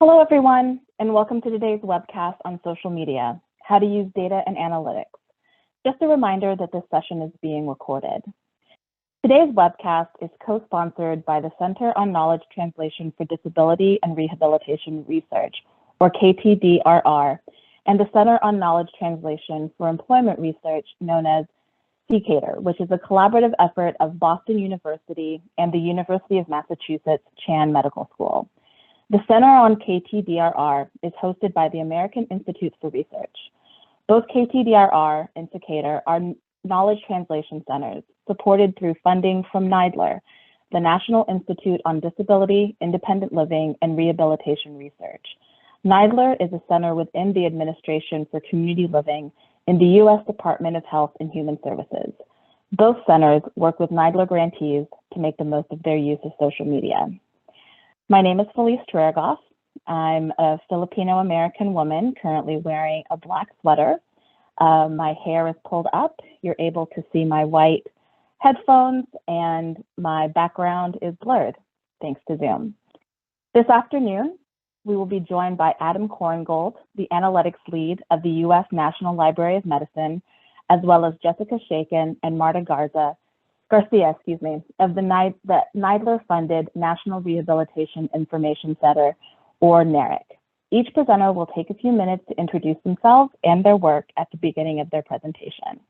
Hello, everyone, and welcome to today's webcast on social media, how to use data and analytics. Just a reminder that this session is being recorded. Today's webcast is co-sponsored by the Center on Knowledge Translation for Disability and Rehabilitation Research, or KTDRR, and the Center on Knowledge Translation for Employment Research, known as CCATR, which is a collaborative effort of Boston University and the University of Massachusetts Chan Medical School. The Center on KTDRR is hosted by the American Institute for Research. Both KTDRR and CCATR are knowledge translation centers supported through funding from NIDLR, the National Institute on Disability, Independent Living, and Rehabilitation Research. NIDLR is a center within the Administration for Community Living in the U.S. Department of Health and Human Services. Both centers work with NIDLR grantees to make the most of their use of social media. My name is Felice Treregoff. I'm a Filipino-American woman currently wearing a black sweater. My hair is pulled up. You're able to see my white headphones, and my background is blurred thanks to Zoom. This afternoon, we will be joined by Adam Korngold, the analytics lead of the U.S. National Library of Medicine, as well as Jessica Shakin and Marta Garcia, of the NIDLR-funded National Rehabilitation Information Center, or NARIC. Each presenter will take a few minutes to introduce themselves and their work at the beginning of their presentation.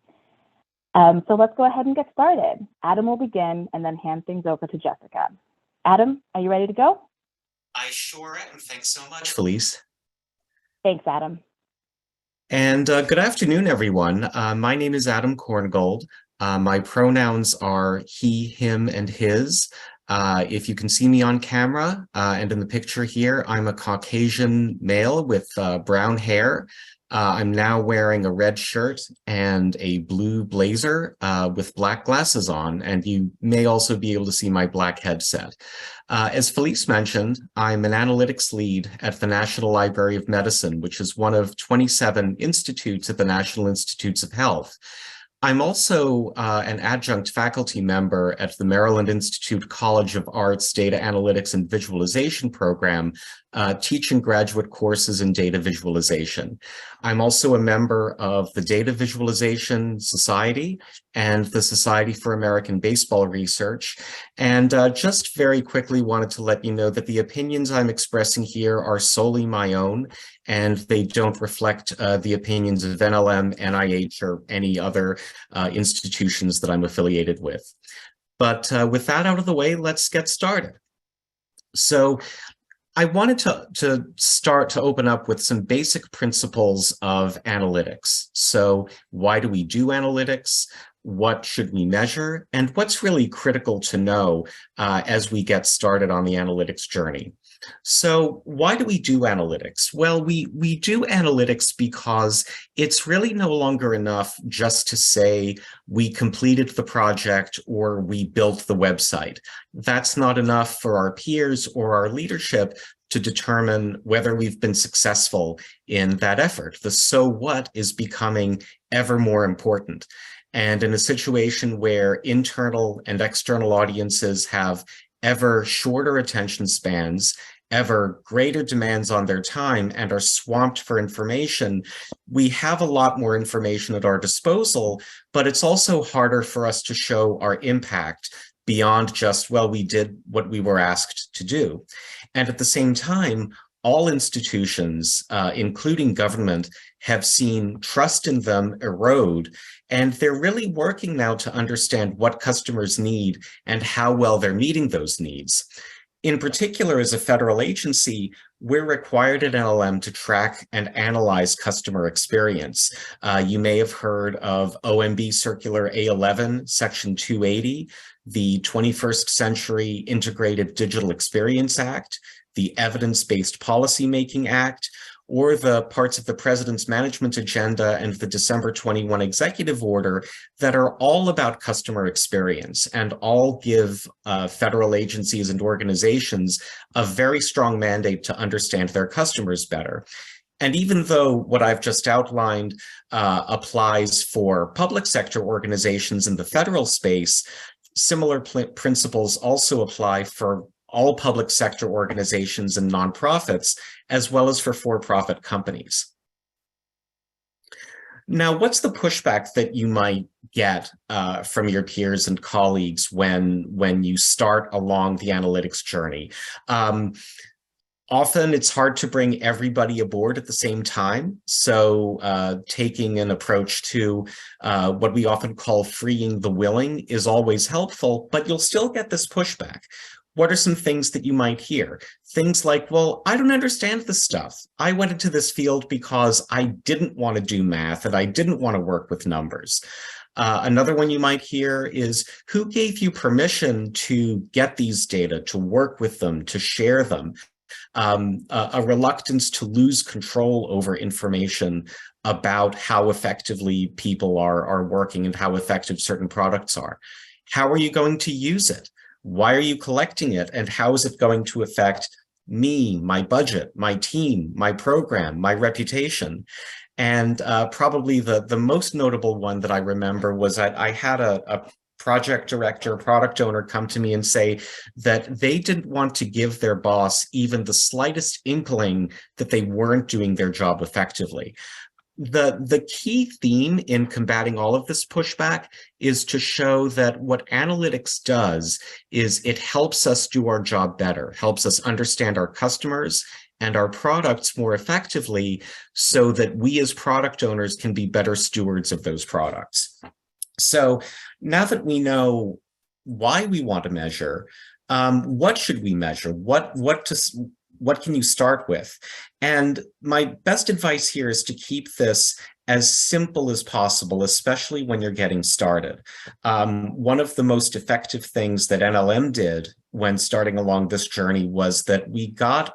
So let's go ahead and get started. Adam will begin and then hand things over to Jessica. Adam, are you ready to go? I sure am. Thanks so much, Felice. Thanks, Adam. And good afternoon, everyone. My name is Adam Korngold. My pronouns are he, him, and his. If you can see me on camera and in the picture here, I'm a Caucasian male with brown hair. I'm now wearing a red shirt and a blue blazer with black glasses on, and you may also be able to see my black headset. As Felice mentioned, I'm an analytics lead at the National Library of Medicine, which is one of 27 institutes at the National Institutes of Health. I'm also an adjunct faculty member at the Maryland Institute College of Arts Data Analytics and Visualization program, teaching graduate courses in data visualization. I'm also a member of the Data Visualization Society and the Society for American Baseball Research. And just very quickly wanted to let you know that the opinions I'm expressing here are solely my own, and they don't reflect the opinions of NLM, NIH, or any other institutions that I'm affiliated with. But with that out of the way, let's get started. So I wanted to start to open up with some basic principles of analytics. So why do we do analytics? What should we measure? And what's really critical to know as we get started on the analytics journey? So why do we do analytics? Well, we do analytics because it's really no longer enough just to say we completed the project or we built the website. That's not enough for our peers or our leadership to determine whether we've been successful in that effort. The so what is becoming ever more important. And in a situation where internal and external audiences have ever shorter attention spans, ever greater demands on their time, and are swamped for information, we have a lot more information at our disposal, but it's also harder for us to show our impact beyond just, well, we did what we were asked to do. And at the same time, all institutions, including government, have seen trust in them erode, and they're really working now to understand what customers need and how well they're meeting those needs. In particular, as a federal agency, we're required at NLM to track and analyze customer experience. You may have heard of OMB Circular A11, Section 280, the 21st Century Integrated Digital Experience Act, the Evidence-Based Policymaking Act, or the parts of the President's Management Agenda and the December 21 Executive Order that are all about customer experience and all give federal agencies and organizations a very strong mandate to understand their customers better. And even though what I've just outlined applies for public sector organizations in the federal space, similar principles also apply for all public sector organizations and nonprofits, as well as for for-profit companies. Now, what's the pushback that you might get from your peers and colleagues when you start along the analytics journey? Often it's hard to bring everybody aboard at the same time. So taking an approach to what we often call freeing the willing is always helpful, but you'll still get this pushback. What are some things that you might hear? Things like, well, I don't understand this stuff. I went into this field because I didn't want to do math and I didn't want to work with numbers. Another one you might hear is, who gave you permission to get these data, to work with them, to share them? A reluctance to lose control over information about how effectively people are working and how effective certain products are. How are you going to use it? Why are you collecting it? And how is it going to affect me, my budget, my team, my program, my reputation? And probably the most notable one that I remember was that I had a project director, product owner come to me and say that they didn't want to give their boss even the slightest inkling that they weren't doing their job effectively. The key theme in combating all of this pushback is to show that what analytics does is it helps us do our job better, helps us understand our customers and our products more effectively so that we as product owners can be better stewards of those products. So now that we know why we want to measure, what should we measure? What can you start with? And my best advice here is to keep this as simple as possible, especially when you're getting started. One of the most effective things that NLM did when starting along this journey was that we got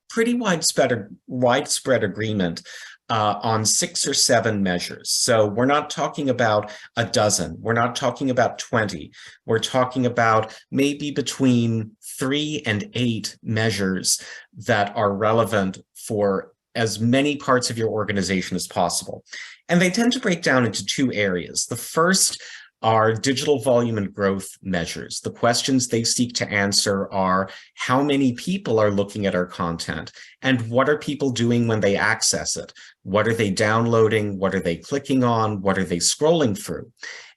pretty widespread agreement on 6 or 7 measures. So we're not talking about a dozen, we're not talking about 20, we're talking about maybe between 3 and 8 measures that are relevant for as many parts of your organization as possible. And they tend to break down into 2 areas. The first are digital volume and growth measures. The questions they seek to answer are, how many people are looking at our content? And what are people doing when they access it? What are they downloading? What are they clicking on? What are they scrolling through?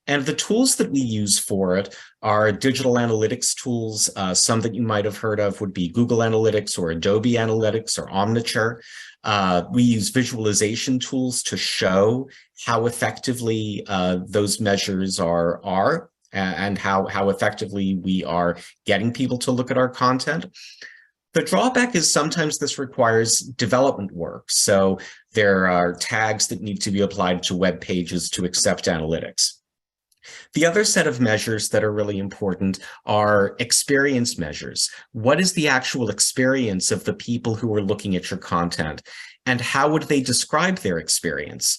And the tools that we use for it are digital analytics tools. Some that you might have heard of would be Google Analytics or Adobe Analytics or Omniture. We use visualization tools to show how effectively those measures are and how effectively we are getting people to look at our content. The drawback is sometimes this requires development work. So there are tags that need to be applied to web pages to accept analytics. The other set of measures that are really important are experience measures. What is the actual experience of the people who are looking at your content? And how would they describe their experience?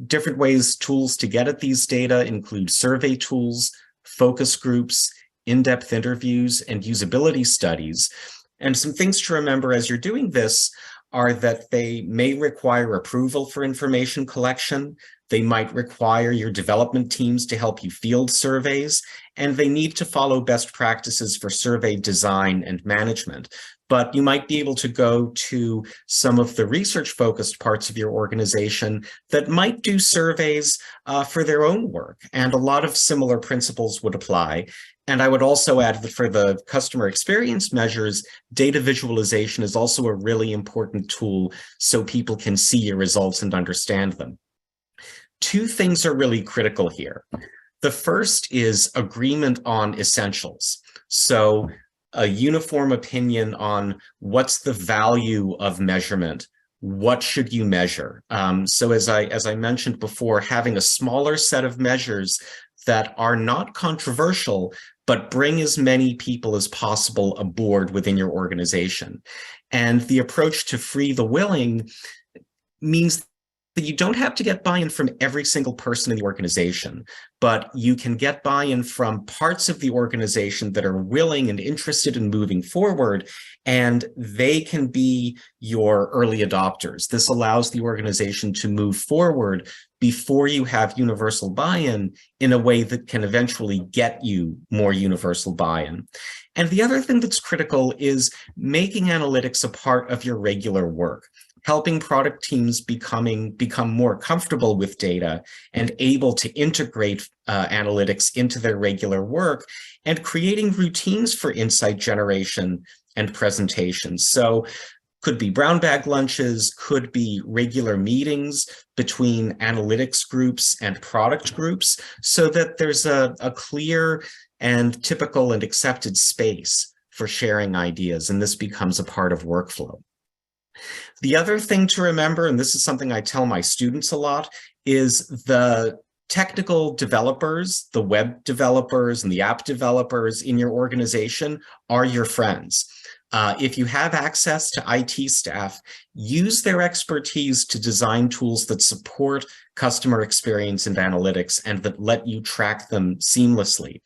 Different ways, tools to get at these data include survey tools, focus groups, in-depth interviews, and usability studies. And some things to remember as you're doing this are that they may require approval for information collection. They might require your development teams to help you field surveys, and they need to follow best practices for survey design and management. But you might be able to go to some of the research-focused parts of your organization that might do surveys for their own work, and a lot of similar principles would apply. And I would also add that for the customer experience measures, data visualization is also a really important tool so people can see your results and understand them. 2 things are really critical here. The first is agreement on essentials. So a uniform opinion on what's the value of measurement. What should you measure? So as I mentioned before, having a smaller set of measures that are not controversial, but bring as many people as possible aboard within your organization. And the approach to free the willing means that you don't have to get buy-in from every single person in the organization, but you can get buy-in from parts of the organization that are willing and interested in moving forward, and they can be your early adopters. This allows the organization to move forward before you have universal buy-in in a way that can eventually get you more universal buy-in. And the other thing that's critical is making analytics a part of your regular work, helping product teams become more comfortable with data and able to integrate analytics into their regular work, and creating routines for insight generation and presentations. So could be brown bag lunches, could be regular meetings between analytics groups and product groups, so that there's a clear and typical and accepted space for sharing ideas, and this becomes a part of workflow. The other thing to remember, and this is something I tell my students a lot, is the technical developers, the web developers and the app developers in your organization are your friends. If you have access to IT staff, use their expertise to design tools that support customer experience and analytics and that let you track them seamlessly.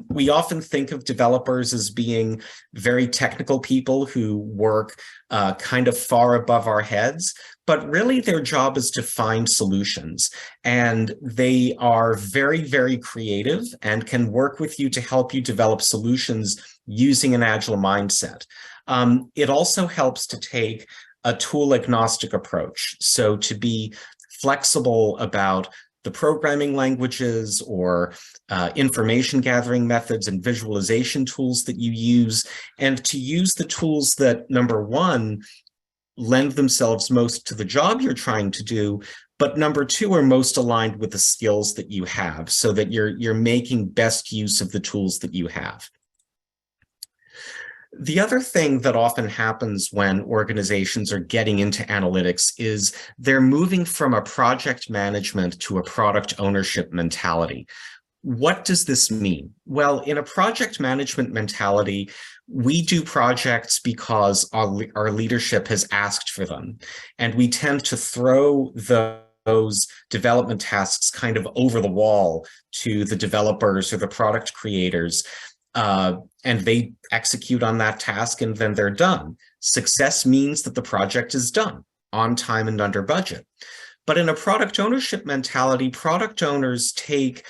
We often think of developers as being very technical people who work kind of far above our heads, but really their job is to find solutions. And they are very, very creative and can work with you to help you develop solutions using an agile mindset. It also helps to take a tool agnostic approach. So to be flexible about the programming languages or information gathering methods and visualization tools that you use, and to use the tools that, number one, lend themselves most to the job you're trying to do, but number two, are most aligned with the skills that you have, so that you're making best use of the tools that you have. The other thing that often happens when organizations are getting into analytics is they're moving from a project management to a product ownership mentality. What does this mean? Well, in a project management mentality, we do projects because our leadership has asked for them, and we tend to throw those development tasks kind of over the wall to the developers or the product creators. And they execute on that task and then they're done. Success means that the project is done on time and under budget. But in a product ownership mentality, product owners take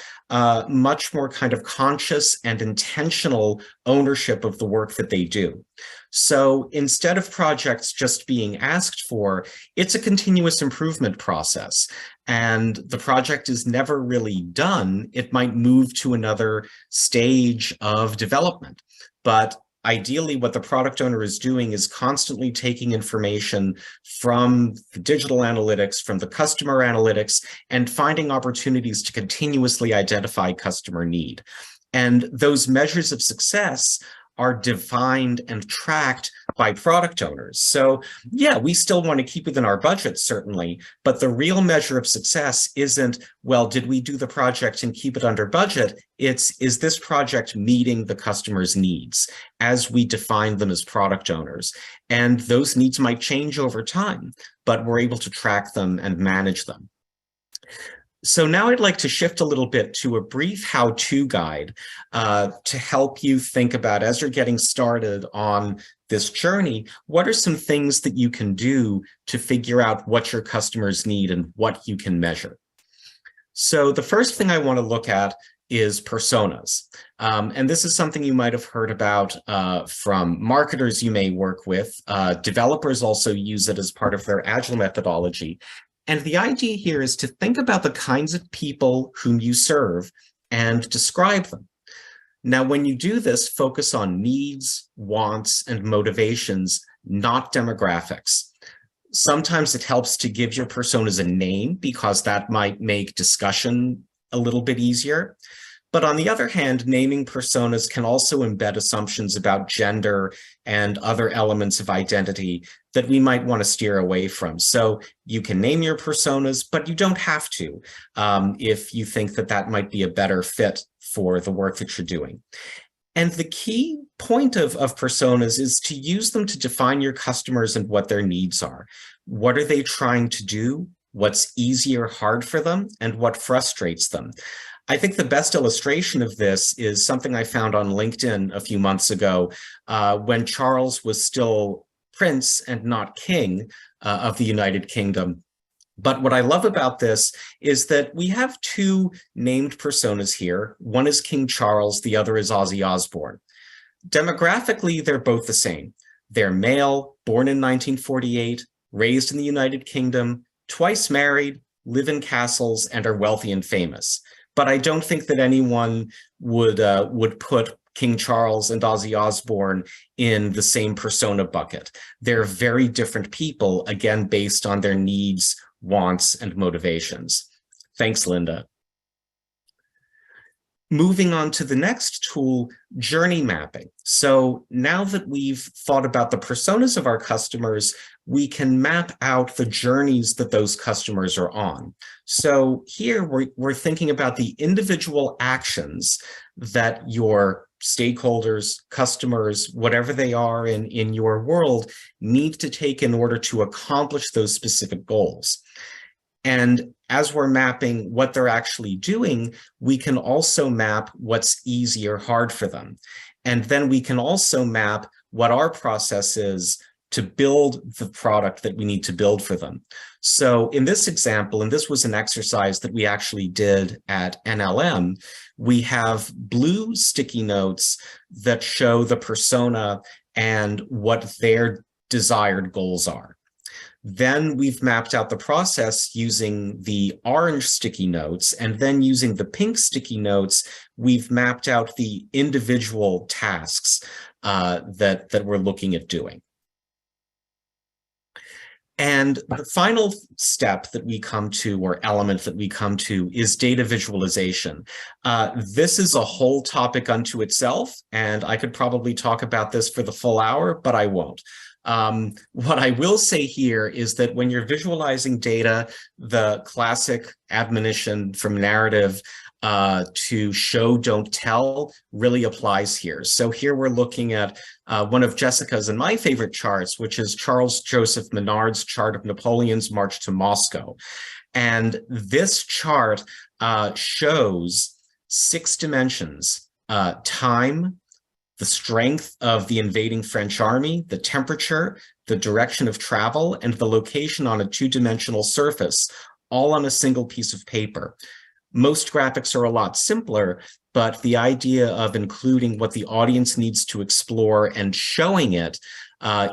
much more kind of conscious and intentional ownership of the work that they do. So instead of projects just being asked for, it's a continuous improvement process. And the project is never really done. It might move to another stage of development. But ideally, what the product owner is doing is constantly taking information from the digital analytics, from the customer analytics, and finding opportunities to continuously identify customer need. And those measures of success are defined and tracked by product owners. So yeah, we still want to keep within our budget, certainly, but the real measure of success isn't, well, did we do the project and keep it under budget? It's, is this project meeting the customer's needs as we define them as product owners? And those needs might change over time, but we're able to track them and manage them. So now I'd like to shift a little bit to a brief how-to guide to help you think about, as you're getting started on this journey, what are some things that you can do to figure out what your customers need and what you can measure. So the first thing I want to look at is personas. And this is something you might have heard about from marketers you may work with. Developers also use it as part of their agile methodology. And the idea here is to think about the kinds of people whom you serve and describe them. Now, when you do this, focus on needs, wants, and motivations, not demographics. Sometimes it helps to give your personas a name because that might make discussion a little bit easier. But on the other hand, naming personas can also embed assumptions about gender and other elements of identity that we might want to steer away from. So you can name your personas, but you don't have to if you think that that might be a better fit for the work that you're doing. And the key point of personas is to use them to define your customers and what their needs are. What are they trying to do? What's easy or hard for them? And what frustrates them? I think the best illustration of this is something I found on LinkedIn a few months ago when Charles was still Prince and not King of the United Kingdom. But what I love about this is that we have two named personas here. One is King Charles, the other is Ozzy Osbourne. Demographically, they're both the same. They're male, born in 1948, raised in the United Kingdom, twice married, live in castles, and are wealthy and famous. But I don't think that anyone would put King Charles and Ozzy Osbourne in the same persona bucket. They're very different people, again, based on their needs, wants, and motivations. Thanks, Linda. Moving on to the next tool, journey mapping. So now that we've thought about the personas of our customers, we can map out the journeys that those customers are on. So here we're thinking about the individual actions that your stakeholders, customers, whatever they are in your world, need to take in order to accomplish those specific goals. And as we're mapping what they're actually doing, we can also map what's easy or hard for them. And then we can also map what our process is to build the product that we need to build for them. So in this example, and this was an exercise that we actually did at NLM, we have blue sticky notes that show the persona and what their desired goals are. Then we've mapped out the process using the orange sticky notes, and then using the pink sticky notes, we've mapped out the individual tasks that we're looking at doing. And the final step that we come to, or element that we come to, is data visualization. This is a whole topic unto itself, and I could probably talk about this for the full hour, but I won't. What I will say here is that when you're visualizing data, the classic admonition from narrative to show, don't tell really applies here. So here we're looking at one of Jessica's and my favorite charts, which is Charles Joseph Menard's chart of Napoleon's march to Moscow. And this chart shows 6 dimensions: time, the strength of the invading French army, the temperature, the direction of travel, and the location on a 2-dimensional surface, all on a single piece of paper. Most graphics are a lot simpler, but the idea of including what the audience needs to explore and showing it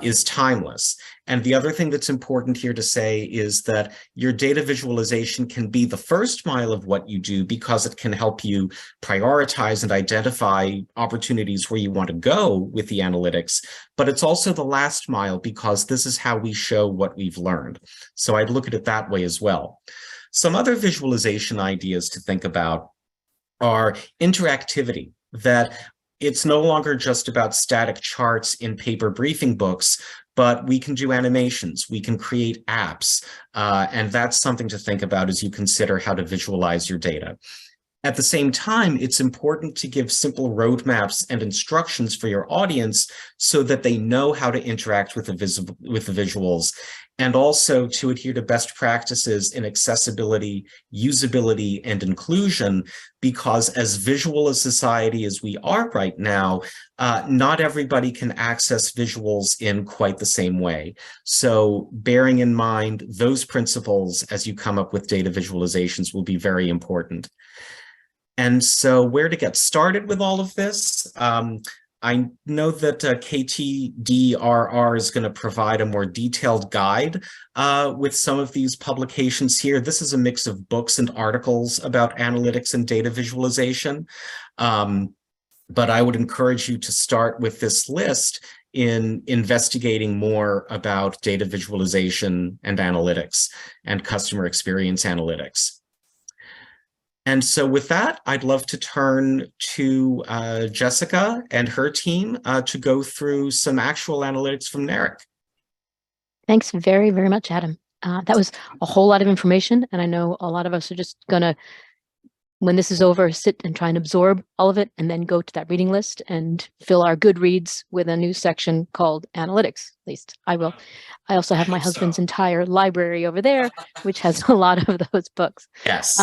is timeless. And the other thing that's important here to say is that your data visualization can be the first mile of what you do, because it can help you prioritize and identify opportunities where you want to go with the analytics, but it's also the last mile, because this is how we show what we've learned. So I'd look at it that way as well. Some other visualization ideas to think about are interactivity, that it's no longer just about static charts in paper briefing books, but we can do animations, we can create apps, and that's something to think about as you consider how to visualize your data. At the same time, it's important to give simple roadmaps and instructions for your audience so that they know how to interact with the visuals, and also to adhere to best practices in accessibility, usability, and inclusion, because as visual a society as we are right now, not everybody can access visuals in quite the same way. So bearing in mind those principles as you come up with data visualizations will be very important. And so where to get started with all of this? I know that KTDRR is going to provide a more detailed guide with some of these publications here. This is a mix of books and articles about analytics and data visualization. But I would encourage you to start with this list in investigating more about data visualization and analytics and customer experience analytics. And so with that, I'd love to turn to Jessica and her team to go through some actual analytics from NARIC. Thanks very, very much, Adam. That was a whole lot of information, and I know a lot of us are just gonna, when this is over, sit and try and absorb all of it, and then go to that reading list and fill our Goodreads with a new section called Analytics. At least I will. I also have my husband's entire library over there, which has a lot of those books. Yes.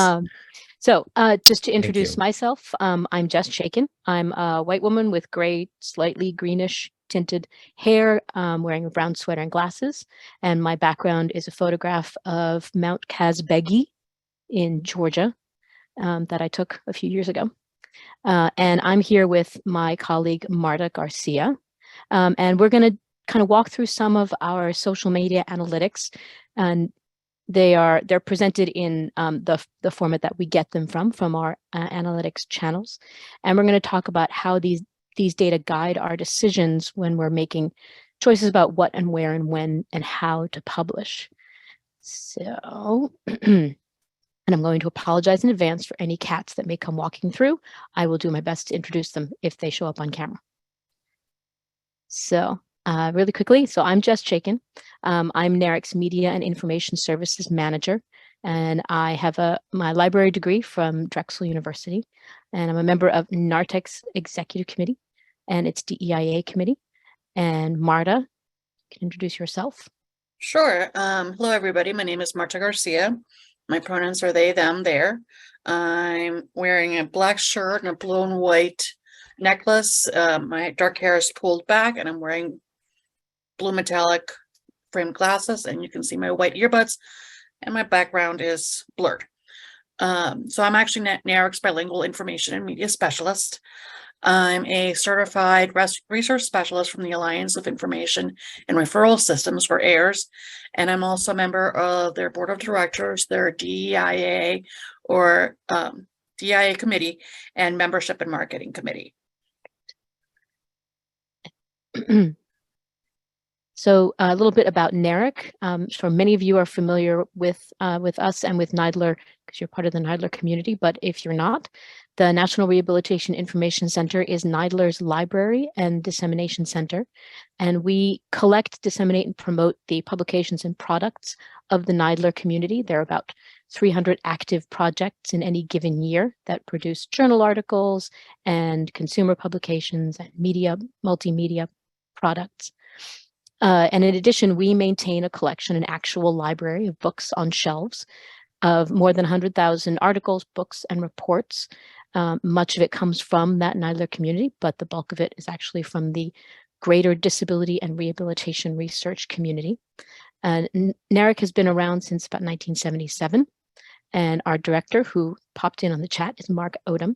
So just to Thank introduce you. myself, I'm Jess Chaikin. I'm a white woman with gray, slightly greenish tinted hair, wearing a brown sweater and glasses. And my background is a photograph of Mount Kazbegi in Georgia that I took a few years ago. And I'm here with my colleague, Marta Garcia. And we're going to kind of walk through some of our social media analytics, and they're presented in the format that we get them from our analytics channels. And we're going to talk about how these data guide our decisions when we're making choices about what and where and when and how to publish. So, and I'm going to apologize in advance for any cats that may come walking through. I will do my best to introduce them if they show up on camera. So really quickly, so I'm Jess Chaikin. I'm NARIC's Media and Information Services Manager, and I have my library degree from Drexel University, and I'm a member of NARTEC's Executive Committee and its DEIA Committee. And Marta, you can introduce yourself. Sure. Hello, everybody. My name is Marta Garcia. My pronouns are they, them, their. I'm wearing a black shirt and a blue and white necklace. My dark hair is pulled back and I'm wearing blue metallic framed glasses, and you can see my white earbuds, and my background is blurred. So I'm actually NARIC's bilingual information and media specialist. I'm a certified research specialist from the Alliance of Information and Referral Systems, for AIRS, and I'm also a member of their board of directors, their DEIA or DEIA committee, and membership and marketing committee. So a little bit about NARIC. Sure, many of you are familiar with us and with NIDLR because you're part of the NIDLR community, but if you're not, the National Rehabilitation Information Center is NIDLR's library and dissemination center, and we collect, disseminate, and promote the publications and products of the NIDLR community. There are about 300 active projects in any given year that produce journal articles and consumer publications and media, multimedia products. And in addition, we maintain a collection, an actual library of books on shelves of more than 100,000 articles, books, and reports. Much of it comes from that NIDLR community, but the bulk of it is actually from the greater disability and rehabilitation research community. NARIC has been around since about 1977, and our director, who popped in on the chat, is Mark Odom.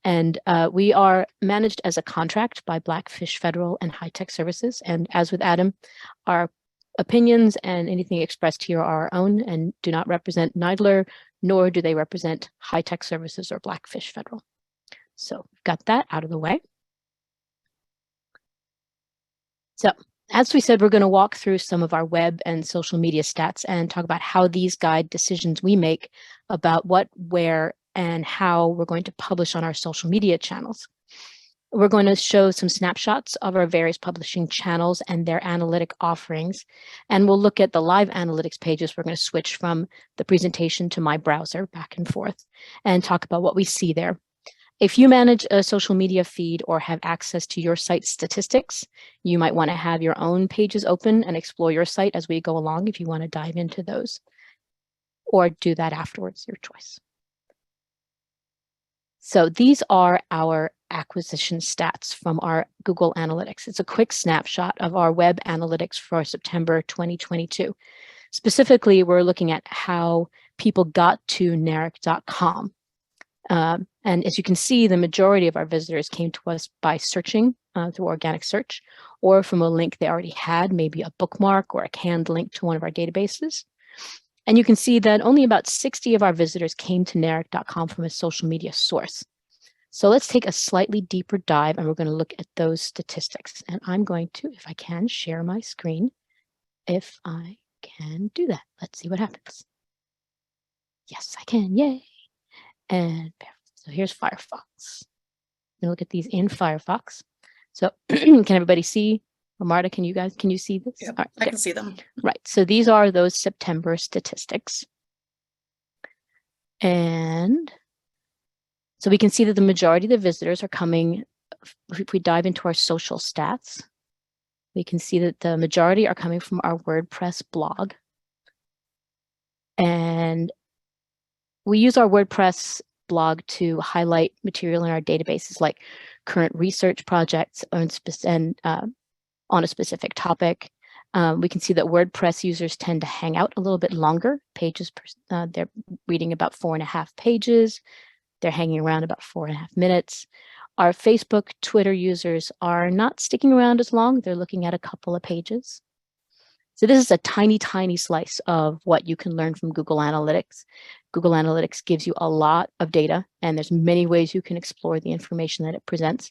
And we are managed as a contract by Blackfish Federal and High Tech Services. And as with Adam, our opinions and anything expressed here are our own and do not represent NIDLR, nor do they represent High Tech Services or Blackfish Federal. So we've got that out of the way. So as we said, we're going to walk through some of our web and social media stats and talk about how these guide decisions we make about what, where, and how we're going to publish on our social media channels. We're going to show some snapshots of our various publishing channels and their analytic offerings. And we'll look at the live analytics pages. We're going to switch from the presentation to my browser back and forth and talk about what we see there. If you manage a social media feed or have access to your site's statistics, you might want to have your own pages open and explore your site as we go along if you want to dive into those, or do that afterwards, your choice. So these are our acquisition stats from our Google Analytics. It's a quick snapshot of our web analytics for September 2022. Specifically, we're looking at how people got to NARIC.com. And as you can see, the majority of our visitors came to us by searching through organic search, or from a link they already had, maybe a bookmark or a canned link to one of our databases. And you can see that only about 60 of our visitors came to NARIC.com from a social media source. So let's take a slightly deeper dive, and we're going to look at those statistics. And I'm going to, if I can, share my screen. If I can do that, let's see what happens. Yes, I can. Yay. And so here's Firefox. I'm going to look at these in Firefox. So can everybody see? Or Marta, can you see this? Yep, right, I can see them. Right. So these are those September statistics. And so we can see that the majority of the visitors are coming, if we dive into our social stats, we can see that the majority are coming from our WordPress blog. And we use our WordPress blog to highlight material in our databases like current research projects and on a specific topic. We can see that WordPress users tend to hang out a little bit longer. Pages, they're reading about 4.5 pages. They're hanging around about 4.5 minutes. Our Facebook, Twitter users are not sticking around as long. They're looking at a couple of pages. So this is a tiny, tiny slice of what you can learn from Google Analytics. Google Analytics gives you a lot of data, and there's many ways you can explore the information that it presents.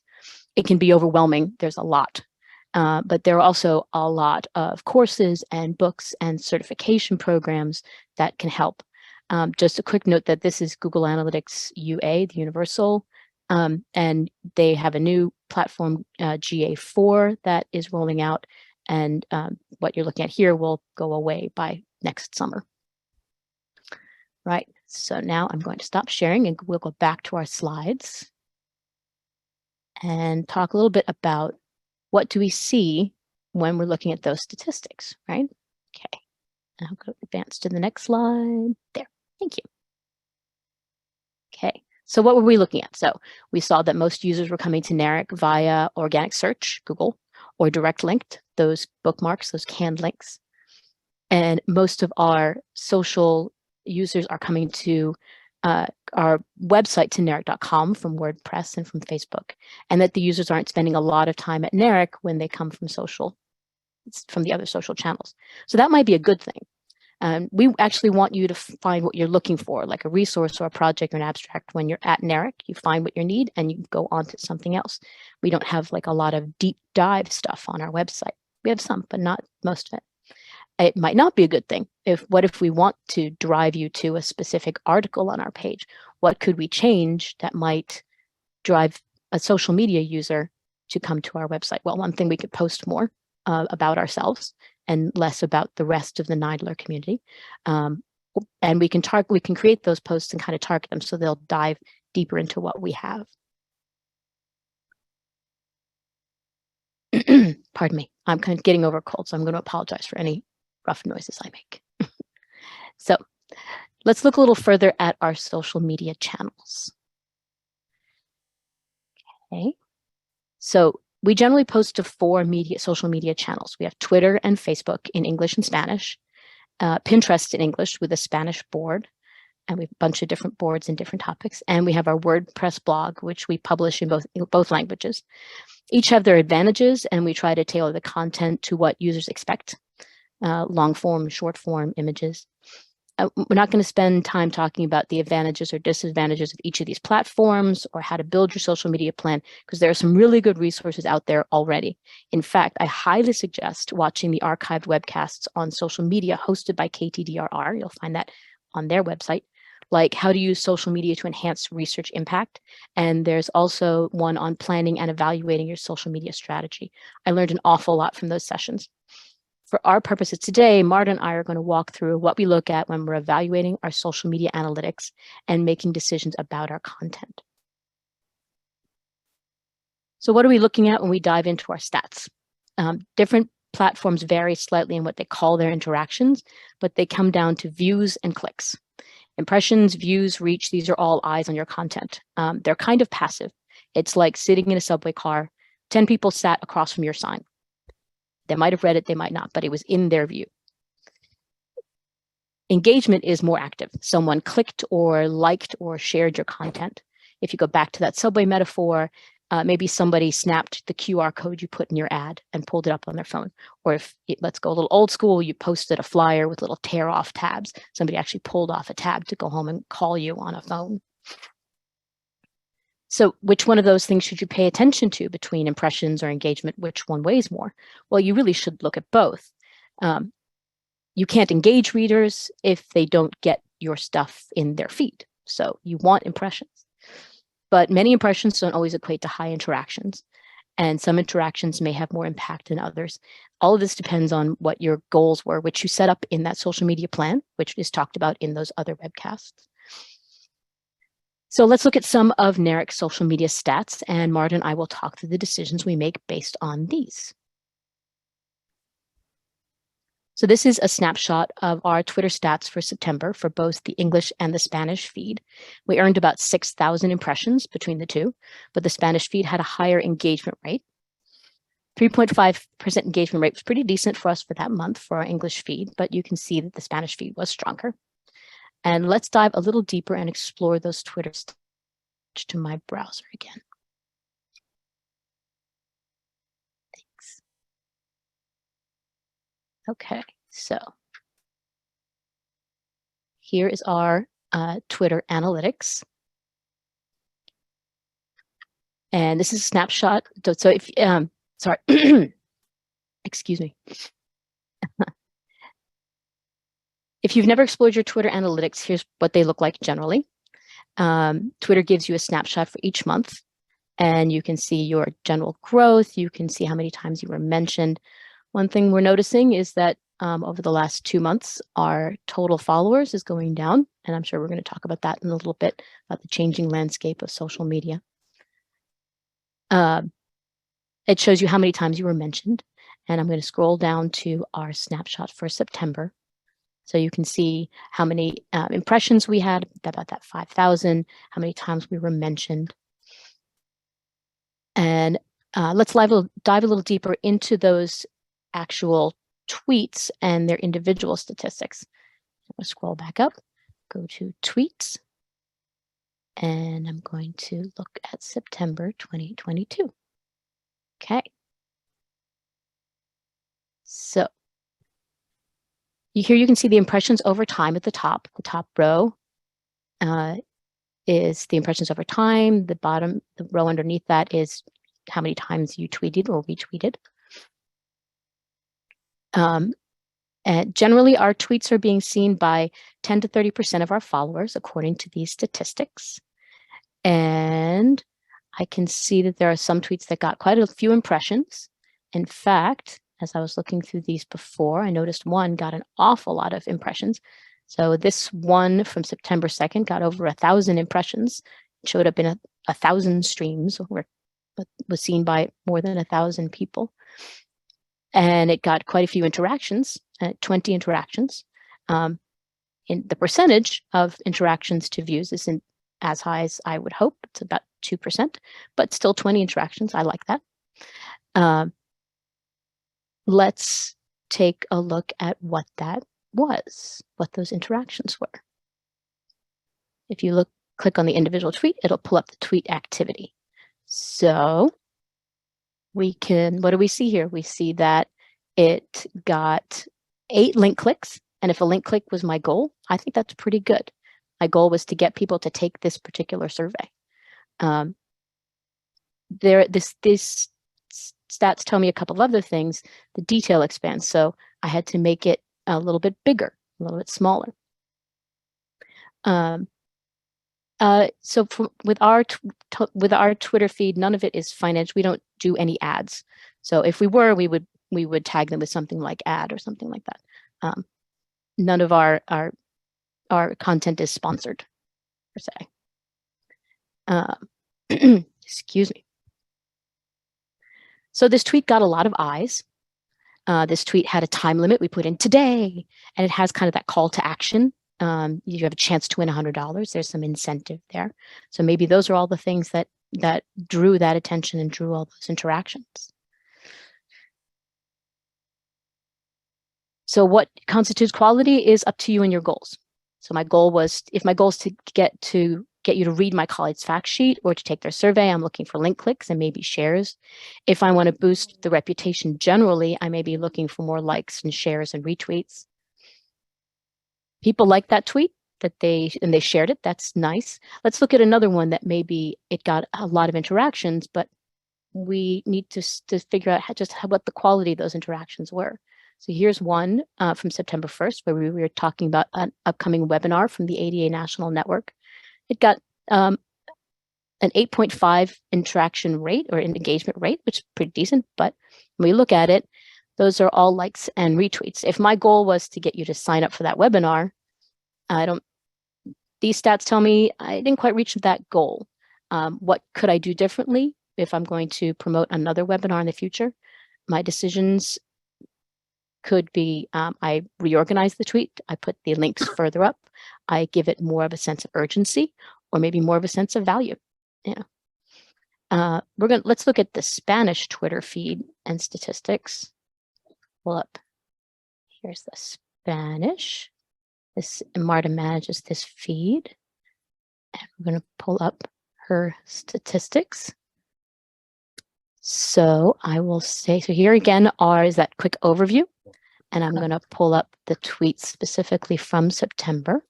It can be overwhelming. There's a lot. But there are also a lot of courses and books and certification programs that can help. Just a quick note that this is Google Analytics UA, the Universal, and they have a new platform, GA4, that is rolling out. And what you're looking at here will go away by next summer. Right, so now I'm going to stop sharing and we'll go back to our slides and talk a little bit about what do we see when we're looking at those statistics, right? Okay, I'll go advance to the next slide. There, thank you. Okay, so what were we looking at? So we saw that most users were coming to NARIC via organic search, Google, or direct linked, those bookmarks, those canned links. And most of our social users are coming to our website, to NARIC.com, from WordPress and from Facebook, and that the users aren't spending a lot of time at NARIC when they come from from the other social channels. So that might be a good thing. We actually want you to find what you're looking for, like a resource or a project or an abstract. When you're at NARIC, you find what you need and you go on to something else. We don't have like a lot of deep dive stuff on our website. We have some, but not most of it. It might not be a good thing. What if we want to drive you to a specific article on our page? What could we change that might drive a social media user to come to our website? Well, one thing, we could post more about ourselves and less about the rest of the NIDLR community. And we can create those posts and kind of target them so they'll dive deeper into what we have. Pardon me, I'm kind of getting over a cold, so I'm going to apologize for any rough noises I make. So let's look a little further at our social media channels. Okay, so we generally post to 4 social media channels. We have Twitter and Facebook in English and Spanish, Pinterest in English with a Spanish board, and we have a bunch of different boards in different topics. And we have our WordPress blog, which we publish in both languages. Each have their advantages, and we try to tailor the content to what users expect. Long form, short form, images. We're not going to spend time talking about the advantages or disadvantages of each of these platforms or how to build your social media plan, because there are some really good resources out there already. In fact, I highly suggest watching the archived webcasts on social media hosted by KTDRR. You'll find that on their website, like how to use social media to enhance research impact. And there's also one on planning and evaluating your social media strategy. I learned an awful lot from those sessions. For our purposes today, Marta and I are going to walk through what we look at when we're evaluating our social media analytics and making decisions about our content. So what are we looking at when we dive into our stats? Different platforms vary slightly in what they call their interactions, but they come down to views and clicks. Impressions, views, reach, these are all eyes on your content. They're kind of passive. It's like sitting in a subway car, 10 people sat across from your sign. They might have read it, they might not, but it was in their view. Engagement is more active. Someone clicked or liked or shared your content. If you go back to that subway metaphor, maybe somebody snapped the QR code you put in your ad and pulled it up on their phone. Or if, let's go a little old school, you posted a flyer with little tear off tabs. Somebody actually pulled off a tab to go home and call you on a phone. So which one of those things should you pay attention to between impressions or engagement? Which one weighs more? Well, you really should look at both. You can't engage readers if they don't get your stuff in their feed. So you want impressions. But many impressions don't always equate to high interactions. And some interactions may have more impact than others. All of this depends on what your goals were, which you set up in that social media plan, which is talked about in those other webcasts. So let's look at some of NARIC's social media stats, and Marta and I will talk through the decisions we make based on these. So this is a snapshot of our Twitter stats for September for both the English and the Spanish feed. We earned about 6,000 impressions between the two, but the Spanish feed had a higher engagement rate. 3.5% engagement rate was pretty decent for us for that month for our English feed, but you can see that the Spanish feed was stronger. And let's dive a little deeper and explore those Twitter stats to my browser again. Thanks. Okay, so here is our Twitter analytics. And this is a snapshot. So if, sorry, excuse me. If you've never explored your Twitter analytics, here's what they look like generally. Twitter gives you a snapshot for each month, and you can see your general growth. You can see how many times you were mentioned. One thing we're noticing is that over the last 2 months, our total followers is going down, and I'm sure we're going to talk about that in a little bit, about the changing landscape of social media. It shows you how many times you were mentioned, and I'm going to scroll down to our snapshot for September. So you can see how many impressions we had, about that 5,000, how many times we were mentioned. And let's dive a little deeper into those actual tweets and their individual statistics. I'm going to scroll back up, go to tweets, and I'm going to look at September 2022. Okay. So here you can see the impressions over time at the top. The top row is the impressions over time. The bottom, the row underneath that is how many times you tweeted or retweeted. And generally, our tweets are being seen by 10 to 30% of our followers, according to these statistics. And I can see that there are some tweets that got quite a few impressions. In fact, as I was looking through these before, I noticed one got an awful lot of impressions. So this one from September 2nd got over 1,000 impressions. It showed up in 1,000 streams, or was seen by more than 1,000 people. And it got quite a few interactions, 20 interactions. In the percentage of interactions to views isn't as high as I would hope. It's about 2%, but still 20 interactions. I like that. Let's take a look at what that was, what those interactions were. If you click on the individual tweet, it'll pull up the tweet activity. So we can, what do we see here? We see that it got 8 link clicks. And if a link click was my goal, I think that's pretty good. My goal was to get people to take this particular survey. This stats tell me a couple of other things. The detail expands, so I had to make it a little bit bigger, a little bit smaller. So with our Twitter feed, none of it is financial. We don't do any ads. So if we were, we would tag them with something like ad or something like that. None of our content is sponsored, per se. Excuse me. So this tweet got a lot of eyes. This tweet had a time limit. We put in today, and it has kind of that call to action. You have a chance to win $100. There's some incentive there. So maybe those are all the things that drew that attention and drew all those interactions. So what constitutes quality is up to you and your goals. So my goal was, if my goal is to get you to read my colleague's fact sheet or to take their survey, I'm looking for link clicks and maybe shares. If I want to boost the reputation generally, I may be looking for more likes and shares and retweets. People liked that tweet and they shared it. That's nice. Let's look at another one that maybe it got a lot of interactions, but we need to figure out what the quality of those interactions were. So here's one from September 1st, where we were talking about an upcoming webinar from the ADA National Network. It got an 8.5 interaction rate or engagement rate, which is pretty decent. But when we look at it, those are all likes and retweets. If my goal was to get you to sign up for that webinar, these stats tell me I didn't quite reach that goal. What could I do differently if I'm going to promote another webinar in the future? My decisions could be I reorganize the tweet, I put the links further up, I give it more of a sense of urgency, or maybe more of a sense of value. Let's look at the Spanish Twitter feed and statistics. Pull up. Here's the Spanish. Marta manages this feed, and we're going to pull up her statistics. So I will say, so here again is that quick overview, and I'm going to pull up the tweets specifically from September.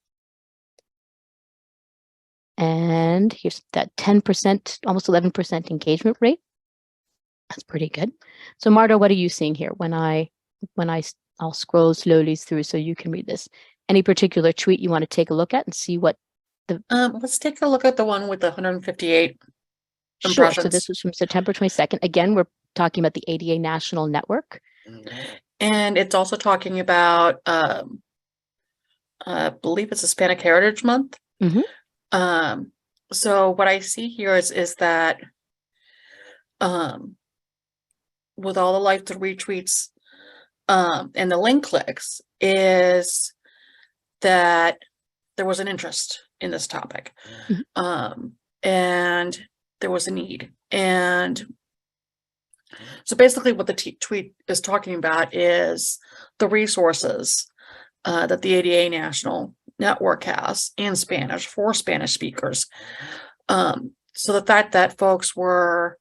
And here's that 10%, almost 11% engagement rate. That's pretty good. So Marta, what are you seeing here I'll scroll slowly through so you can read this. Any particular tweet you want to take a look at and see what the Let's take a look at the one with the 158 Sure. impressions. So this was from September 22nd. Again, we're talking about the ADA National Network. And it's also talking about, I believe it's Hispanic Heritage Month. Mhm. So what I see here is that with all the likes and retweets and the link clicks, is that there was an interest in this topic. And there was a need. And so basically what the tweet is talking about is the resources that the ADA National Network has in Spanish for Spanish speakers. So the fact that folks were,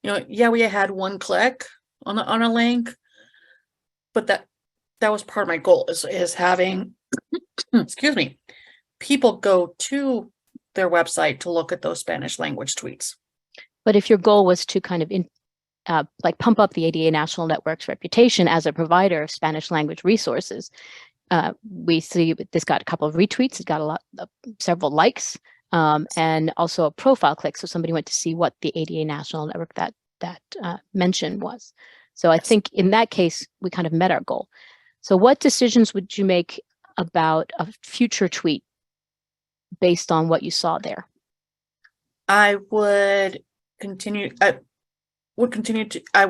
we had one click on a link, but that was part of my goal is having, excuse me, people go to their website to look at those Spanish language tweets. But if your goal was to kind of like pump up the ADA National Network's reputation as a provider of Spanish language resources, we see this got a couple of retweets, it got several likes, and also a profile click. So somebody went to see what the ADA National Network that mention was. So I think in that case, we kind of met our goal. So what decisions would you make about a future tweet based on what you saw there? I would continue to, I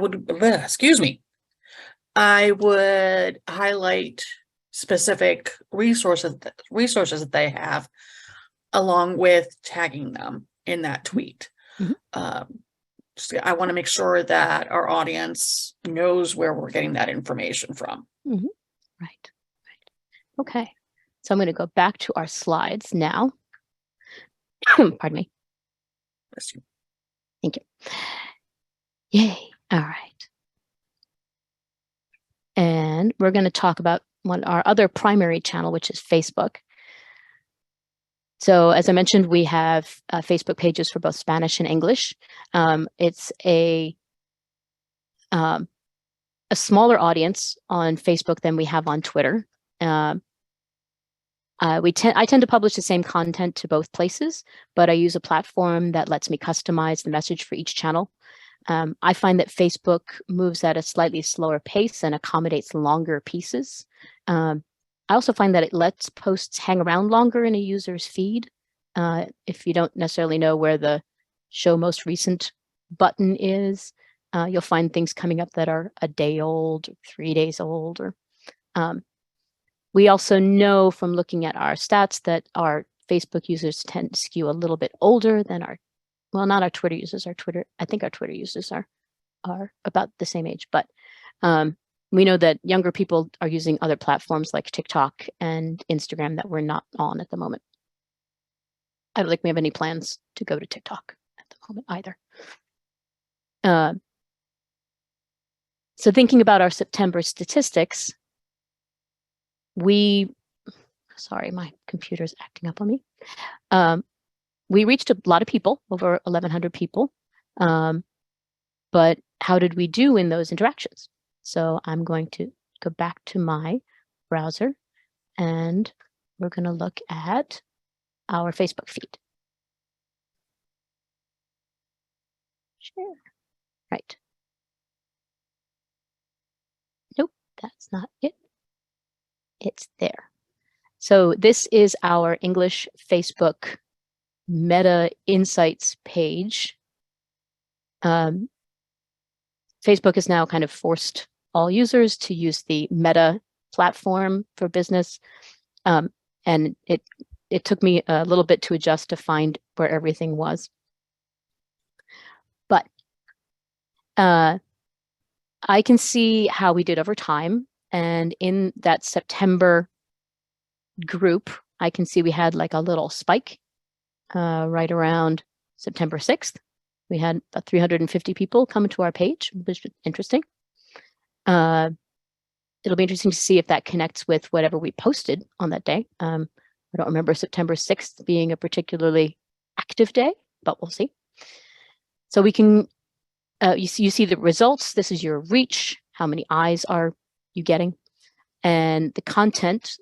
would highlight specific resources that they have, along with tagging them in that tweet. I want to make sure that our audience knows where we're getting that information from. Right. Okay. So I'm going to go back to our slides now. Pardon me. Thank you. Yay. All right. And we're going to talk about our other primary channel, which is Facebook. So as I mentioned, we have Facebook pages for both Spanish and English. It's a smaller audience on Facebook than we have on Twitter. I tend to publish the same content to both places, but I use a platform that lets me customize the message for each channel. I find that Facebook moves at a slightly slower pace and accommodates longer pieces. I also find that it lets posts hang around longer in a user's feed. If you don't necessarily know where the show most recent button is, you'll find things coming up that are a day old, 3 days old. We also know from looking at our stats that our Facebook users tend to skew a little bit older than not our Twitter users. I think our Twitter users are about the same age, but we know that younger people are using other platforms like TikTok and Instagram that we're not on at the moment. I don't think we have any plans to go to TikTok at the moment either. So thinking about our September statistics, sorry, my computer's acting up on me. We reached a lot of people, over 1,100 people. But how did we do in those interactions? So I'm going to go back to my browser and we're going to look at our Facebook feed. Share. Right. Nope, that's not it. It's there. So this is our English Facebook Meta Insights page. Facebook has now kind of forced all users to use the Meta platform for business. And it took me a little bit to adjust to find where everything was. But I can see how we did over time. And in that September group, I can see we had like a little spike right around September 6th. We had about 350 people come to our page, which is interesting. It'll be interesting to see if that connects with whatever we posted on that day. I don't remember September 6th being a particularly active day, but we'll see. So we can, you see the results. This is your reach. How many eyes are you getting? And the content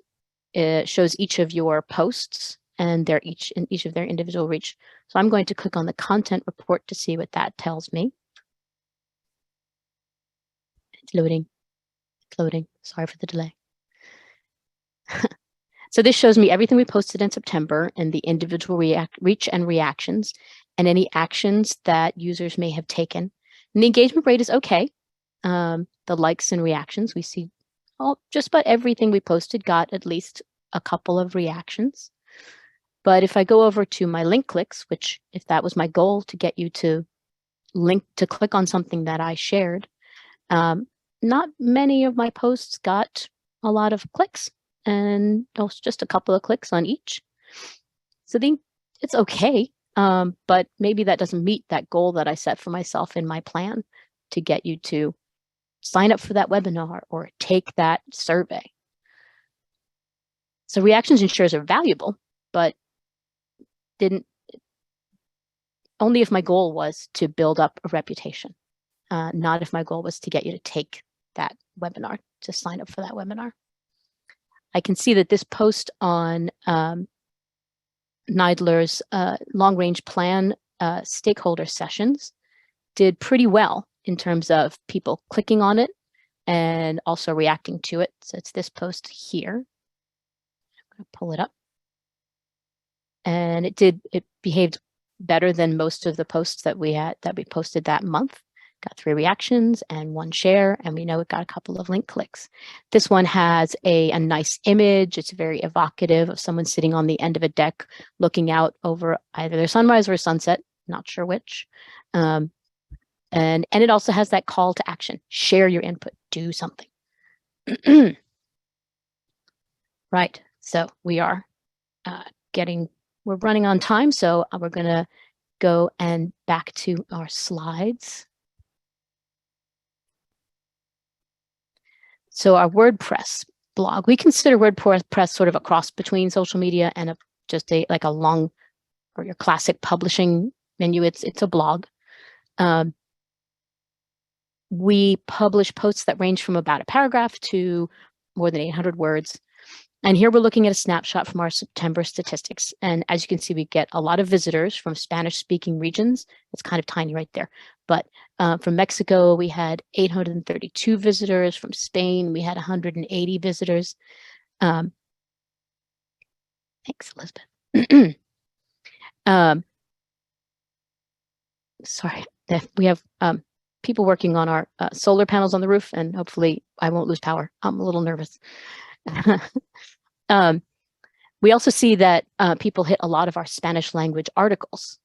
shows each of your posts and they're each of their individual reach. So I'm going to click on the content report to see what that tells me. It's loading. It's loading. Sorry for the delay. So this shows me everything we posted in September and the individual reach and reactions and any actions that users may have taken. And the engagement rate is okay. The likes and reactions, we see just about everything we posted got at least a couple of reactions. But if I go over to my link clicks, which if that was my goal to get you to click on something that I shared, not many of my posts got a lot of clicks, and just a couple of clicks on each. So it's okay, but maybe that doesn't meet that goal that I set for myself in my plan to get you to sign up for that webinar or take that survey. So reactions and shares are valuable, but only if my goal was to build up a reputation, not if my goal was to get you to take that webinar, to sign up for that webinar. I can see that this post on Neidler's long-range plan stakeholder sessions did pretty well in terms of people clicking on it and also reacting to it. So it's this post here. I'm going to pull it up. And it behaved better than most of the posts that we posted that month. Got 3 reactions and 1 share, and we know it got a couple of link clicks. This one has a nice image. It's very evocative of someone sitting on the end of a deck looking out over either their sunrise or sunset, not sure which. And it also has that call to action. Share your input, do something. Right, so we are we're running on time, so we're gonna go and back to our slides. So our WordPress blog, we consider WordPress sort of a cross between social media and like a long, or your classic publishing menu. It's a blog. We publish posts that range from about a paragraph to more than 800 words. And here we're looking at a snapshot from our September statistics. And as you can see, we get a lot of visitors from Spanish-speaking regions. It's kind of tiny right there. But from Mexico, we had 832 visitors. From Spain, we had 180 visitors. Thanks, Elizabeth. Sorry, we have people working on our solar panels on the roof, and hopefully I won't lose power. I'm a little nervous. We also see that people hit a lot of our Spanish language articles.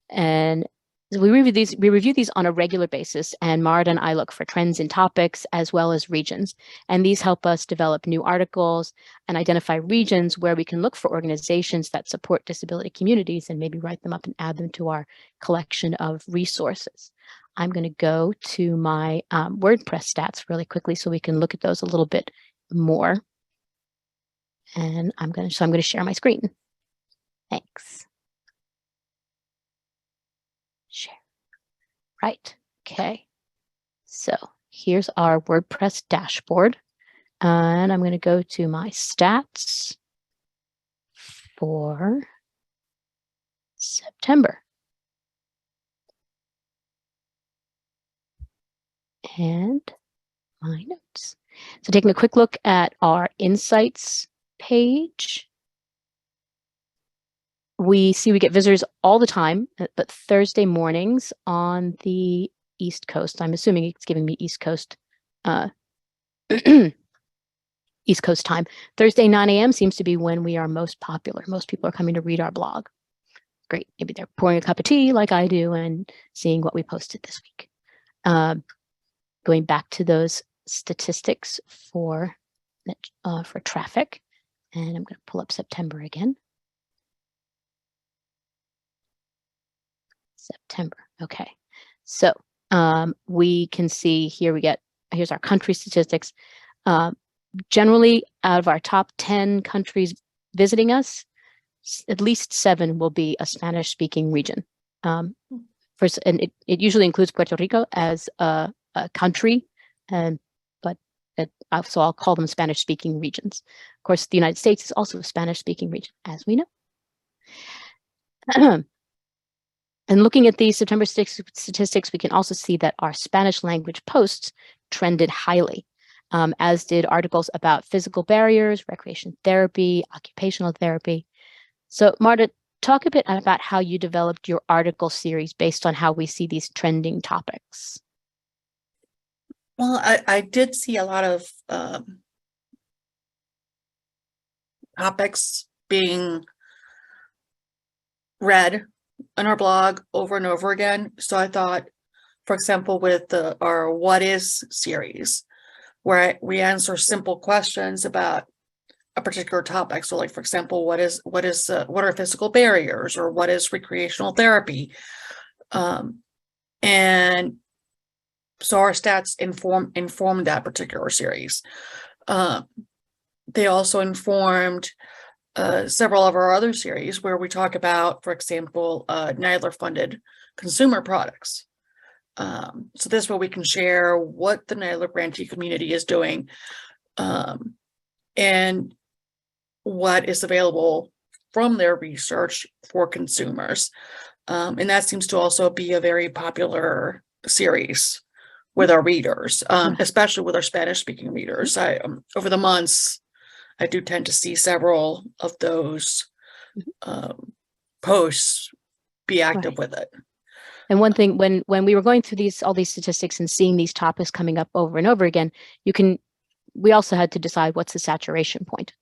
And we review these on a regular basis, and Marta and I look for trends in topics as well as regions. And these help us develop new articles and identify regions where we can look for organizations that support disability communities and maybe write them up and add them to our collection of resources. I'm going to go to my WordPress stats really quickly so we can look at those a little bit more. And I'm going to share my screen. Thanks. Share. Right. Okay. So here's our WordPress dashboard. And I'm going to go to my stats for September. And my notes. So taking a quick look at our insights page, we see we get visitors all the time, but Thursday mornings on the East Coast. I'm assuming it's giving me East Coast East Coast time. Thursday, 9 a.m. seems to be when we are most popular. Most people are coming to read our blog. Great. Maybe they're pouring a cup of tea like I do and seeing what we posted this week. Going back to those statistics for traffic, and I'm going to pull up September again. September. Okay. So we can see here here's our country statistics. Generally, out of our top 10 countries visiting us, at least 7 will be a Spanish-speaking region. First, and it usually includes Puerto Rico as a country, so I'll call them Spanish-speaking regions. Of course, the United States is also a Spanish-speaking region, as we know. And looking at these September statistics, we can also see that our Spanish language posts trended highly, as did articles about physical barriers, recreation therapy, occupational therapy. So Marta, talk a bit about how you developed your article series based on how we see these trending topics. Well, I did see a lot of topics being read on our blog over and over again. So I thought, for example, with our What Is series, where we answer simple questions about a particular topic. So like, for example, what are physical barriers, or what is recreational therapy? And so our stats informed that particular series. They also informed several of our other series where we talk about, for example, NIDLR funded consumer products. So this way we can share what the NIDLR grantee community is doing, and what is available from their research for consumers. And that seems to also be a very popular series with our readers, especially with our Spanish-speaking readers. Over the months, I do tend to see several of those posts be active with it. And one thing, when we were going through all these statistics and seeing these topics coming up over and over again, we also had to decide what's the saturation point.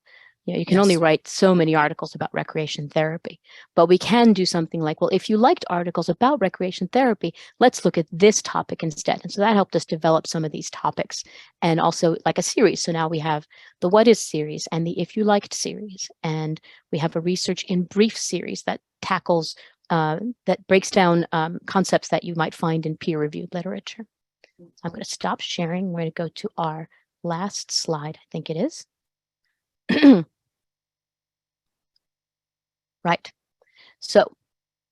You can only write so many articles about recreation therapy, but we can do something like, well, if you liked articles about recreation therapy, let's look at this topic instead. And so that helped us develop some of these topics, and also like a series. So now we have the What Is series and the If You Liked series, and we have a Research in Brief series that tackles, that breaks down concepts that you might find in peer-reviewed literature. I'm going to stop sharing. We're going to go to our last slide, I think it is. Right. So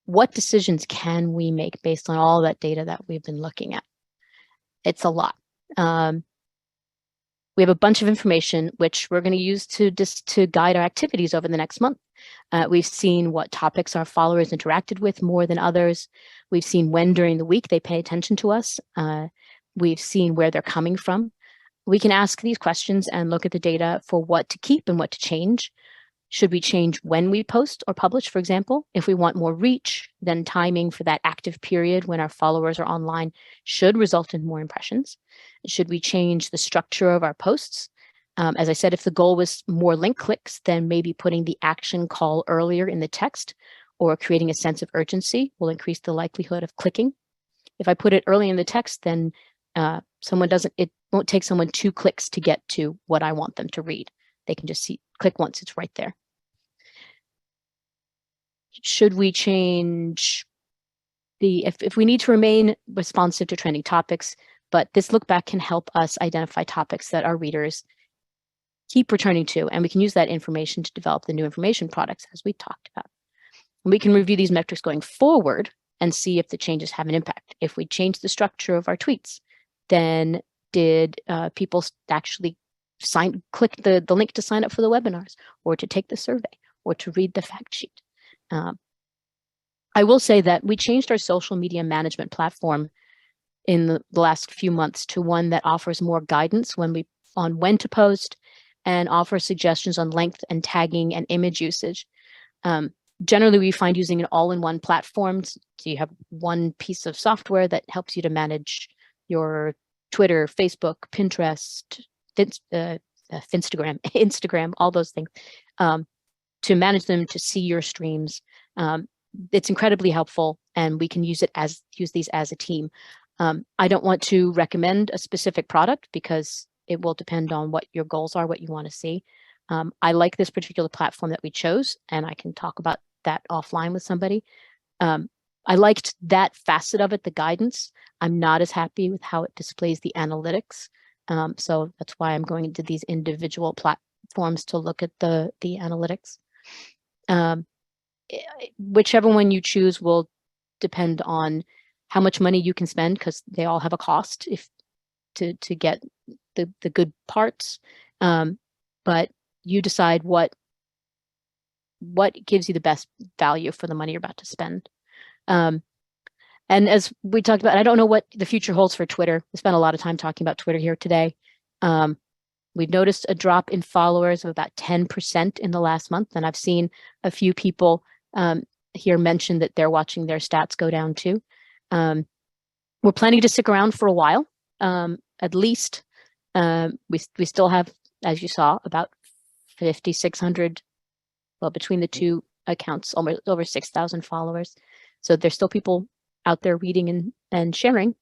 what decisions can we make based on all that data that we've been looking at? It's a lot. We have a bunch of information which we're going to use to guide our activities over the next month. We've seen what topics our followers interacted with more than others. We've seen when during the week they pay attention to us. We've seen where they're coming from. We can ask these questions and look at the data for what to keep and what to change. Should we change when we post or publish, for example? If we want more reach, then timing for that active period when our followers are online should result in more impressions. Should we change the structure of our posts? As I said, if the goal was more link clicks, then maybe putting the action call earlier in the text or creating a sense of urgency will increase the likelihood of clicking. If I put it early in the text, then it won't take someone 2 clicks to get to what I want them to read. They can just click once, it's right there. Should we change if we need to remain responsive to trending topics, but this look back can help us identify topics that our readers keep returning to, and we can use that information to develop the new information products as we talked about. And we can review these metrics going forward and see if the changes have an impact. If we change the structure of our tweets, then did people actually click the link to sign up for the webinars, or to take the survey, or to read the fact sheet? I will say that we changed our social media management platform in the last few months to one that offers more guidance on when to post, and offers suggestions on length and tagging and image usage. Generally, we find using an all-in-one platform, so you have one piece of software that helps you to manage your Twitter, Facebook, Pinterest, Instagram, all those things, to manage them, to see your streams. It's incredibly helpful, and we can use these as a team. I don't want to recommend a specific product because it will depend on what your goals are, what you want to see. I like this particular platform that we chose, and I can talk about that offline with somebody. I liked that facet of it, the guidance. I'm not as happy with how it displays the analytics. So that's why I'm going into these individual platforms to look at the analytics. Whichever one you choose will depend on how much money you can spend, because they all have a cost to get the good parts. But you decide what gives you the best value for the money you're about to spend. And as we talked about, I don't know what the future holds for Twitter. We spent a lot of time talking about Twitter here today. We've noticed a drop in followers of about 10% in the last month. And I've seen a few people here mention that they're watching their stats go down too. We're planning to stick around for a while, at least. We still have, as you saw, about 5,600, well, between the two accounts, almost over 6,000 followers. So there's still people out there reading and sharing.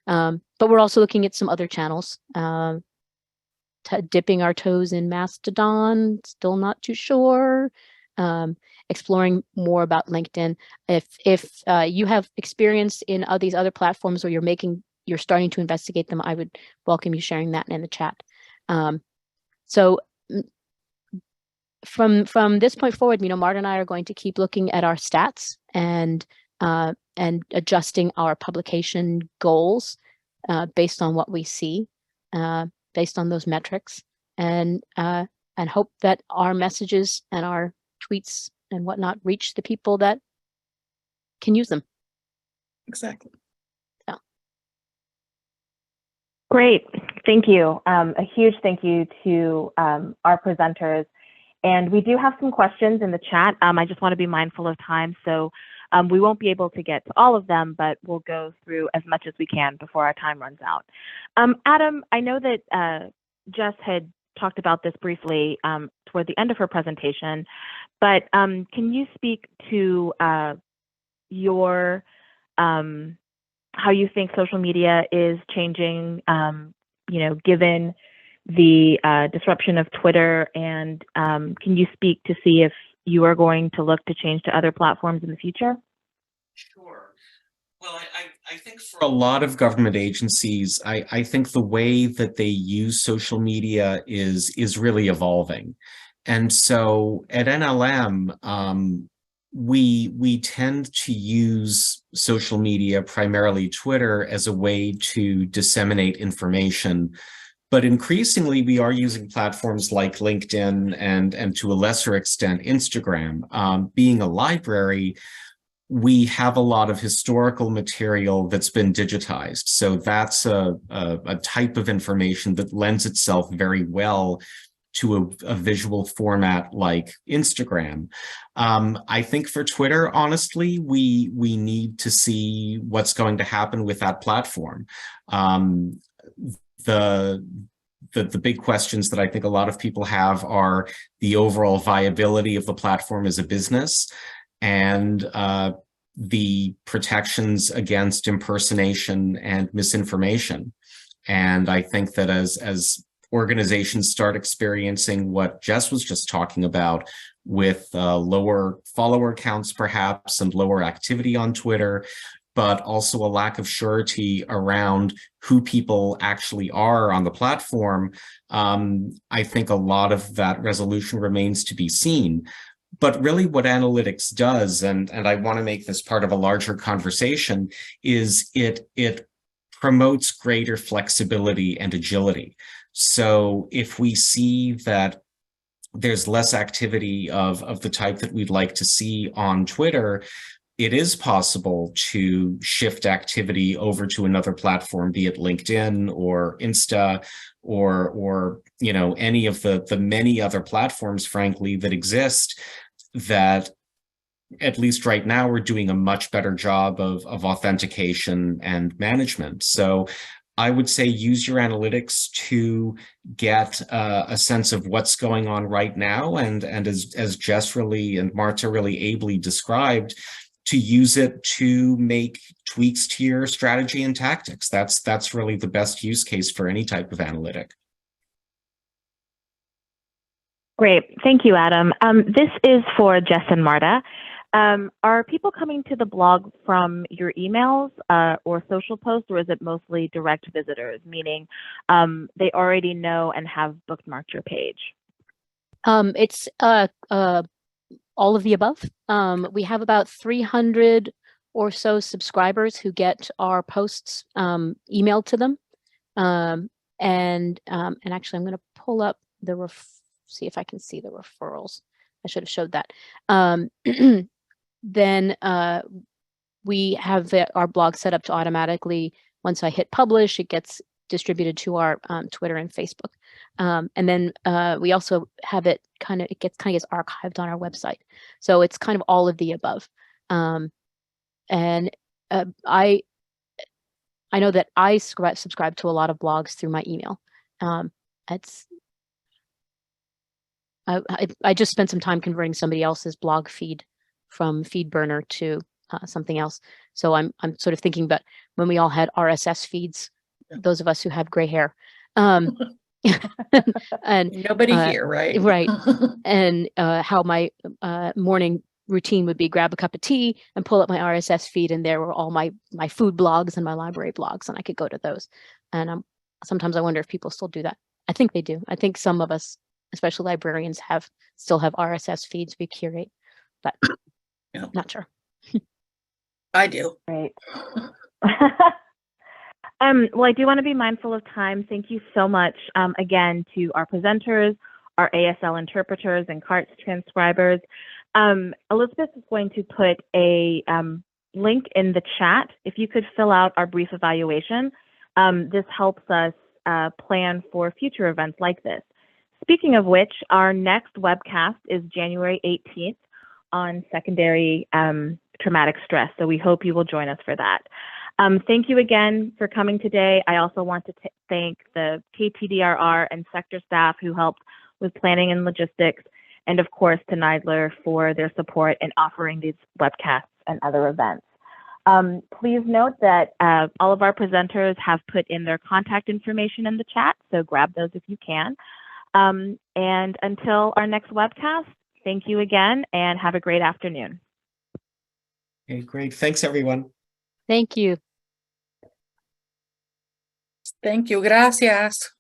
But we're also looking at some other channels, dipping our toes in Mastodon, still not too sure. Exploring more about LinkedIn. If you have experience in these other platforms, or you're starting to investigate them, I would welcome you sharing that in the chat. So from this point forward, Marta and I are going to keep looking at our stats and adjusting our publication goals based on what we see, based on those metrics, and hope that our messages and our tweets and whatnot reach the people that can use them. Exactly. Yeah. Great, thank you. A huge thank you to our presenters. And we do have some questions in the chat. I just want to be mindful of time, so we won't be able to get to all of them, but we'll go through as much as we can before our time runs out. Adam, I know that Jess had talked about this briefly toward the end of her presentation, but can you speak to your how you think social media is changing, given the disruption of Twitter, and can you speak to see if you are going to look to change to other platforms in the future? Sure. Well, I think for a lot of government agencies, I think the way that they use social media is really evolving. And so at NLM, we tend to use social media, primarily Twitter, as a way to disseminate information. But increasingly, we are using platforms like LinkedIn and to a lesser extent, Instagram. Being a library, we have a lot of historical material that's been digitized. So that's a type of information that lends itself very well to a visual format like Instagram. I think for Twitter, honestly, we need to see what's going to happen with that platform. The big questions that I think a lot of people have are the overall viability of the platform as a business, and the protections against impersonation and misinformation. And I think that as organizations start experiencing what Jess was just talking about, with lower follower counts perhaps and lower activity on Twitter, but also a lack of surety around who people actually are on the platform, I think a lot of that resolution remains to be seen. But really what analytics does, and I want to make this part of a larger conversation, is it promotes greater flexibility and agility. So if we see that there's less activity of the type that we'd like to see on Twitter, it is possible to shift activity over to another platform, be it LinkedIn or Insta or any of the many other platforms, frankly, that exist, that at least right now we're doing a much better job of authentication and management. So I would say use your analytics to get a sense of what's going on right now, and as Jess really and Marta really ably described, to use it to make tweaks to your strategy and tactics. That's really the best use case for any type of analytic. Great. Thank you, Adam. This is for Jess and Marta. Are people coming to the blog from your emails or social posts, or is it mostly direct visitors, meaning they already know and have bookmarked your page? It's all of the above. We have about 300 or so subscribers who get our posts emailed to them. And actually, I'm going to pull up the see if I can see the referrals. I should have showed that. Then we have our blog set up to automatically, once I hit publish, it gets distributed to our Twitter and Facebook. And then we also have it gets archived on our website. So it's kind of all of the above. And I know that I subscribe to a lot of blogs through my email. I just spent some time converting somebody else's blog feed from FeedBurner to something else. So I'm sort of thinking about when we all had RSS feeds, those of us who have gray hair. And Nobody here, right? Right. And how my morning routine would be grab a cup of tea and pull up my RSS feed, and there were all my food blogs and my library blogs, and I could go to those. And sometimes I wonder if people still do that. I think they do. I think some of us, especially librarians, still have RSS feeds we curate, but not sure. I do. Great. Well, I do want to be mindful of time. Thank you so much again to our presenters, our ASL interpreters and CARTS transcribers. Elizabeth is going to put a link in the chat. If you could fill out our brief evaluation, this helps us plan for future events like this. Speaking of which, our next webcast is January 18th on secondary traumatic stress. So we hope you will join us for that. Thank you again for coming today. I also want to thank the KTDRR and sector staff who helped with planning and logistics, and of course to NIDLR for their support in offering these webcasts and other events. Please note that all of our presenters have put in their contact information in the chat, so grab those if you can. And until our next webcast, thank you again and have a great afternoon. Okay, great. Thanks, everyone. Thank you. Thank you. Gracias.